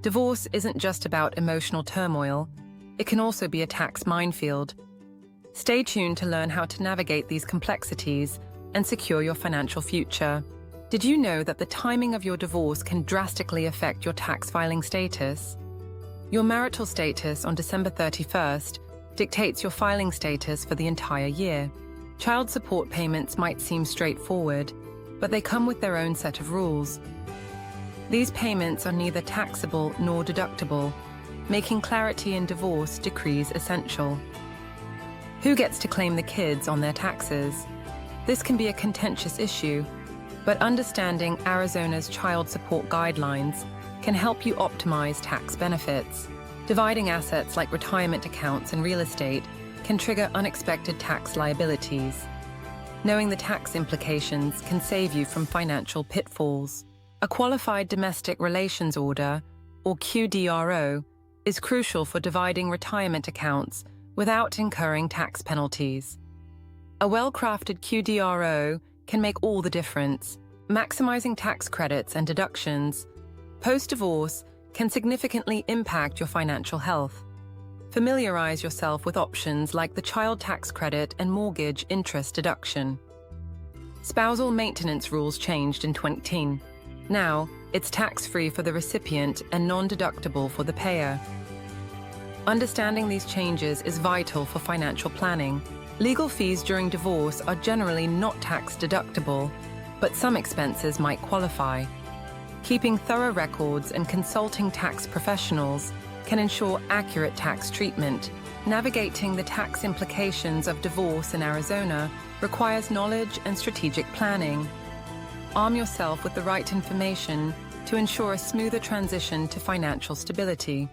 Divorce isn't just about emotional turmoil, it can also be a tax minefield. Stay tuned to learn how to navigate these complexities and secure your financial future. Did you know that the timing of your divorce can drastically affect your tax filing status? Your marital status on December 31st dictates your filing status for the entire year. Child support payments might seem straightforward, but they come with their own set of rules. These payments are neither taxable nor deductible, making clarity in divorce decrees essential. Who gets to claim the kids on their taxes? This can be a contentious issue, but understanding Arizona's child support guidelines can help you optimize tax benefits. Dividing assets like retirement accounts and real estate can trigger unexpected tax liabilities. Knowing the tax implications can save you from financial pitfalls. A qualified domestic relations order, or QDRO, is crucial for dividing retirement accounts without incurring tax penalties. A well-crafted QDRO can make all the difference, maximizing tax credits and deductions. Post-divorce can significantly impact your financial health. Familiarize yourself with options like the child tax credit and mortgage interest deduction. Spousal maintenance rules changed in 2010. Now, it's tax-free for the recipient and non-deductible for the payer. Understanding these changes is vital for financial planning. Legal fees during divorce are generally not tax-deductible, but some expenses might qualify. Keeping thorough records and consulting tax professionals can ensure accurate tax treatment. Navigating the tax implications of divorce in Arizona requires knowledge and strategic planning. Arm yourself with the right information to ensure a smoother transition to financial stability.